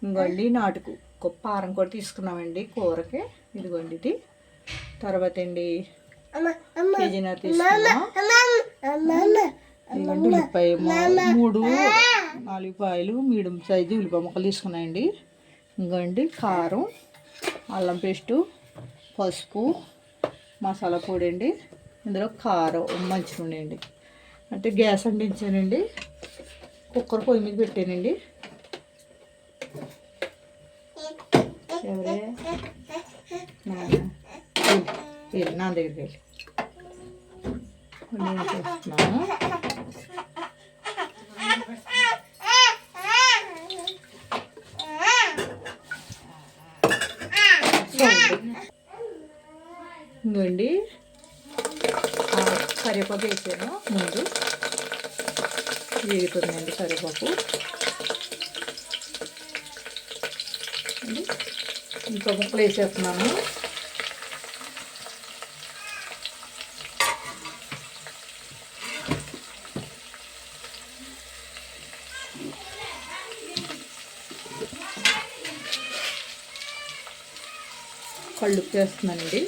ఇంకోండి నాటుకు పారం కూడా తీసుకున్నామండి కూరకి. ఇదిగోండి ఇది. తర్వాత అండి కేజీన్నర తీసుకున్నాం. ఇదిగోండి ఉల్లిపాయ 4 పాయలు మీడియం సైజు ఉల్లిపాయ ముక్కలు తీసుకున్నాయండి. ఇంకోండి కారం, అల్లం పేస్టు, పసుపు, మసాలా పొడి అండి. ఇందులో కారం మంచిగా అండి. అంటే గ్యాస్ అంటించానండి, కుక్కర్ పొయ్యి మీద పెట్టానండి. ఎవరే నా దగ్గరికి వెళ్ళి నేను చేస్తున్నాను. ఇంకోండి కరివేపాకు వేసాను. ముందు వేగుతుందండి కరివేపాకు. ఇంకో ముక్కలు వేసేస్తున్నాను. కళ్ళుప్పు వేస్తున్నానండి.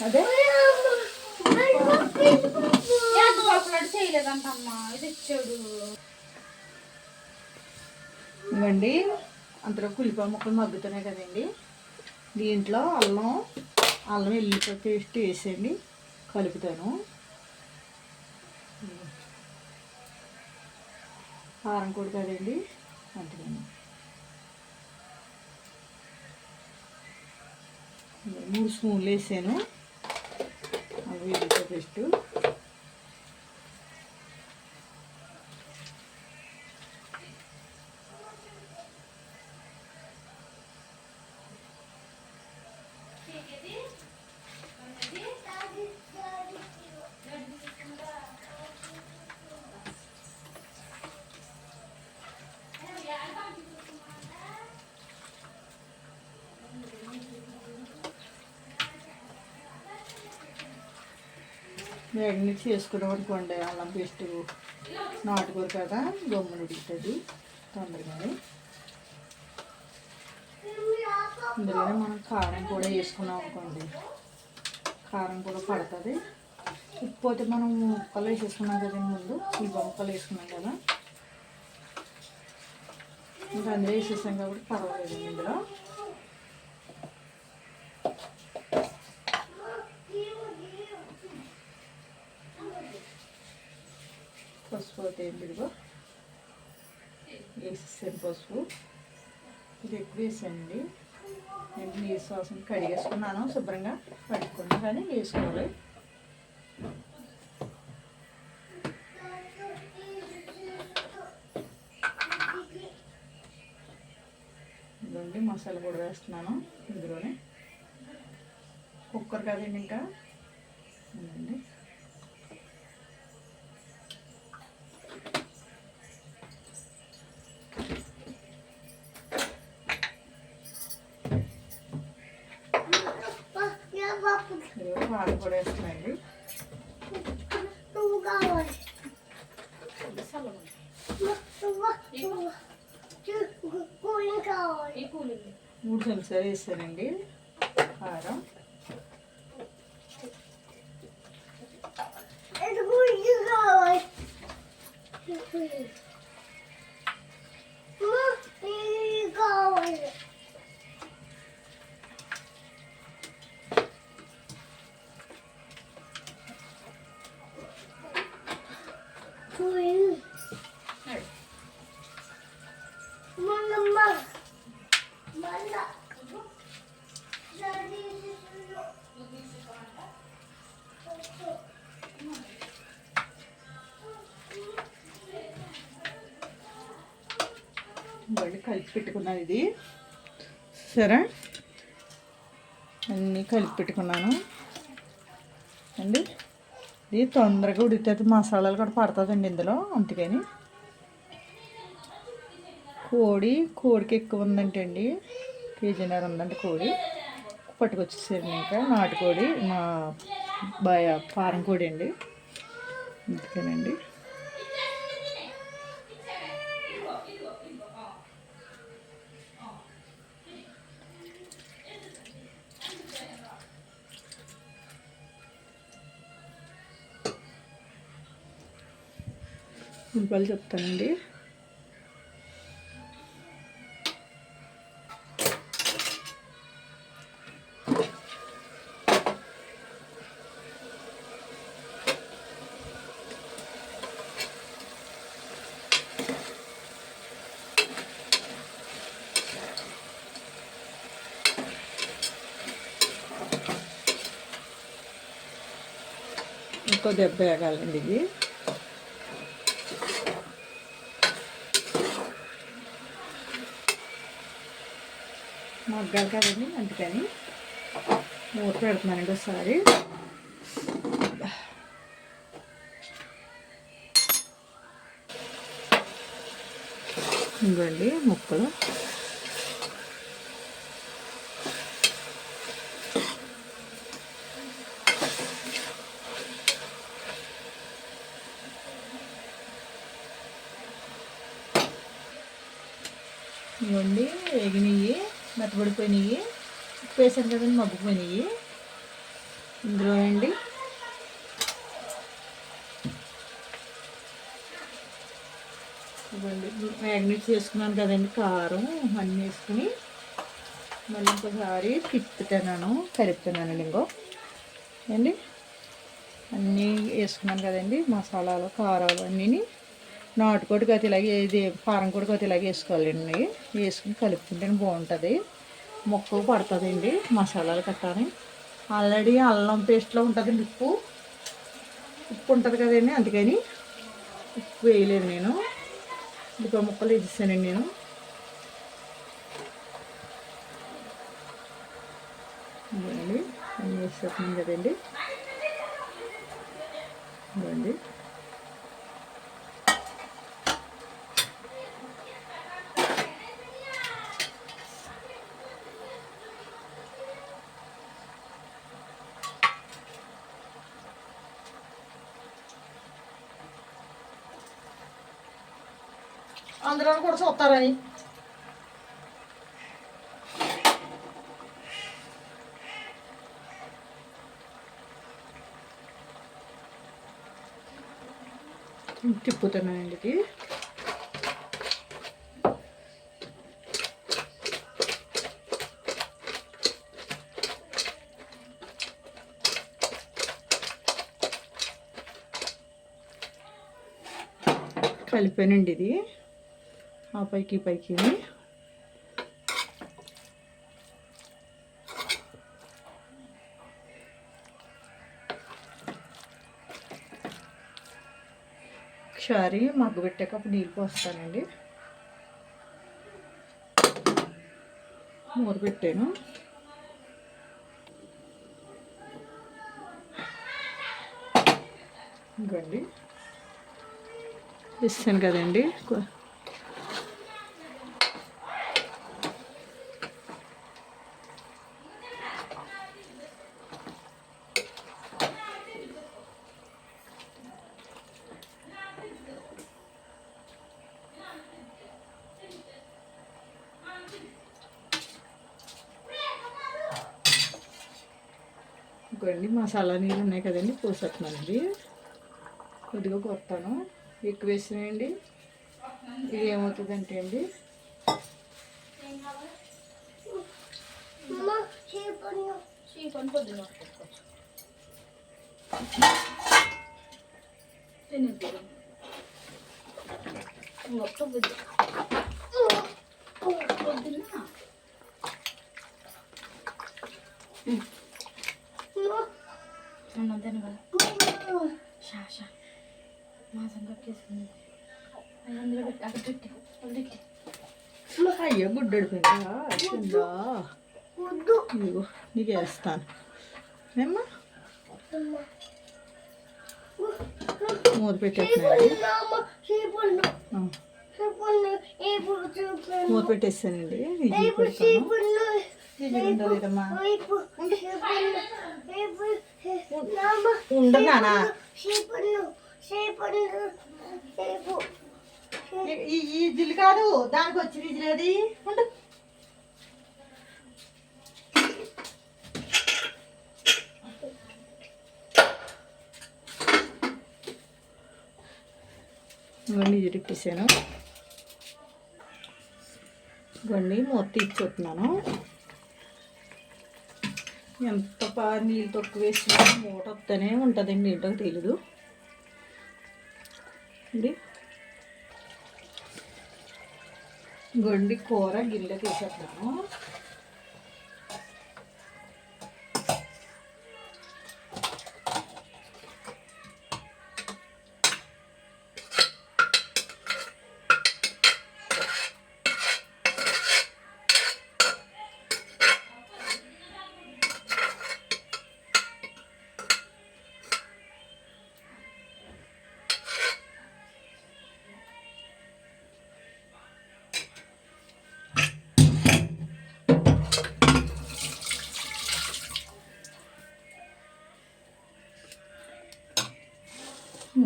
అదే చేయలేదంటమ్మా, ఇది ఇచ్చాడు. ఇవ్వండి అంతలో ఉల్లిపాయ ముక్కలు మగ్గుతున్నాయి కదండి. దీంట్లో అల్లం వెల్లుల్లిపాయ పేస్ట్ వేసేయండి, కలుపుతాను. కారం కూడా కదండి, అంతేనండి. 3 స్పూన్లు వేసాను అల్లం వెల్లుల్లిపాయ పేస్ట్. మ్యాగ్నెట్ చేసుకున్నాం అనుకోండి, అల్లం పేస్ట్ నాటుకూర కదా గమ్మున ఉడుకుతుంది తొందరగానే. ఇందులోనే మనం కారం కూడా వేసుకున్నాం అనుకోండి, కారం కూడా పడుతుంది. ఉప్పు అయితే మనం ముక్కలు వేసేసుకున్నాం కదండి, ముందు ఉల్లిపాయ ముక్కలు వేసుకున్నాం కదా, ఇంకా అందులో వేసేసాం కాబట్టి పర్వాలేదు. ఇందులో పసుపు అయితే ఇదిగో వేసేసాను. పసుపు ఇది ఎక్కువ వేసానండి. నేను నీరు సాసం కడిగేసుకున్నాను, శుభ్రంగా కడుక్కున్నాను, కానీ వేసుకోవాలి. ఇదిగోండి మసాలా కూడా వేస్తున్నాను ఇందులోనే. కుక్కర్ కదండి ఇంకా ఉందండి. పాలు కూడా వేస్తున్నాయండి. మూడు చెంచాలు వేసానండి కారం. కలిపి పెట్టుకున్నాను. ఇది సరే అన్నీ కలిపి పెట్టుకున్నాను అండి. ఇది తొందరగా ఉడికితే మసాలాలు కూడా పడుతుందండి ఇందులో. అందుకని కోడికి ఎక్కువ ఉందంటే అండి, కేజీన్నర ఉందండి కోడి. పట్టుకొచ్చేసారు ఇంకా నాటుకోడి, మా ఫారం కోడి అండి, అందుకేనండి. ఉల్లిపాయలు చెప్తానండి. ఇంకో దెబ్బ వేగాలండి ఇది. మగ్గాలి కదండి, అందుకని మూత పెడుతున్నానండి ఒకసారి. ఇంకోండి ముక్కలు ఇవ్వండి, ఎగినెయ్యి మెత్తబడిపోయినాయి. ఉప్పు వేసాను కదండి, మగ్గిపోయినాయి. ఇందులో అండి ఇవ్వండి మ్యాగ్నేట్ చేసుకున్నాను కదండి, కారం అన్నీ వేసుకుని మళ్ళీ ఇంకోసారి తిప్పుతున్నాను, కలుపుతున్నానండి. ఇంకో అండి అన్నీ వేసుకున్నాను కదండి, మసాలాలు కారాలు అన్నీ. నాటుకోడి గతి ఇలాగే, ఇది ఫారం కోడి గతి ఇలాగే వేసుకోవాలండి. వేసుకుని కలుపుకుంటేనే బాగుంటుంది, ముక్కకు పడుతుందండి మసాలాలు కట్టాలి. ఆల్రెడీ అల్లం పేస్ట్లో ఉంటుందండి ఉప్పు ఉంటుంది కదండి, అందుకని ఉప్పు వేయలేదు నేను. ఉప్పు ముక్కలు వేసేసానండి నేను. ఇవ్వండి అన్నీ వేసేస్తున్నాను కదండి. ఇవ్వండి అందులో కూడా చూస్తారని తిప్పుతున్నానండి. ఇది కలిపానండి. ఇది ఆ పైకి పైకి ఒకసారి మగ్గు పెట్టాక అప్పుడు నీళ్ళు పోస్తానండి. మూత పెట్టాను. ఇంకండి ఇస్తాను కదండి. ఇంకోండి మసాలా నీళ్ళు ఉన్నాయి కదండి, పోసేస్తున్నానండి. కొద్దిగా కొత్తాను, ఎక్కువ వేసినాయండి. ఇది ఏమవుతుందంటే అండి, అయ్యో గుడ్డడిపోయిందా, ఇదిగో నీకు వేస్తాను ఏమ్మా. మూత పెట్టేస్తున్నానండి. మూత పెట్టేస్తానండి. ఉండనా ఈ జిల్లు కాదు, దానికి వచ్చి విజిల్ అది ఉండు. ఇవన్నీ ఇరికిసాను. ఇవన్నీ మూత తీర్చుతున్నాను. ఎంత నీళ్ళు తక్కువ వేసినా మూట వస్తూనే ఉంటుందండి, ఏంటో తెలీదు అండి. గొండి కూర గిన్నె తీసేస్తున్నాను.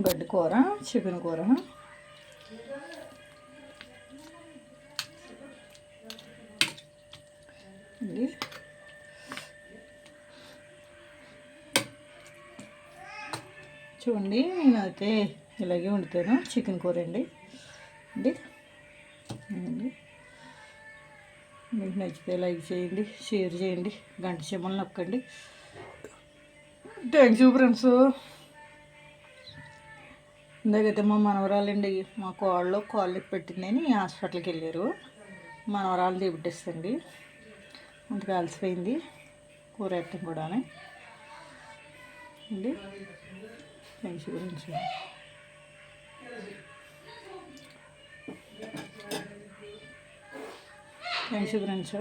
గడ్డి కూర, చికెన్ కూర. చూడండి, నేనైతే ఇలాగే వండుతాను చికెన్ కూర అండి. మీకు నచ్చితే లైక్ చేయండి, షేర్ చేయండి, గంట చెమ్మలు నొక్కండి. Thanks you friends. ఇందాకైతే మా మనవరాలండి, మా కాళ్ళు పెట్టిందని హాస్పిటల్కి వెళ్ళారు. మనవరాలు తీపిట్టేస్తుంది, అంతగా అలసిపోయింది కూర వేయటం కూడా అండి. Thanks friends. Thanks friends.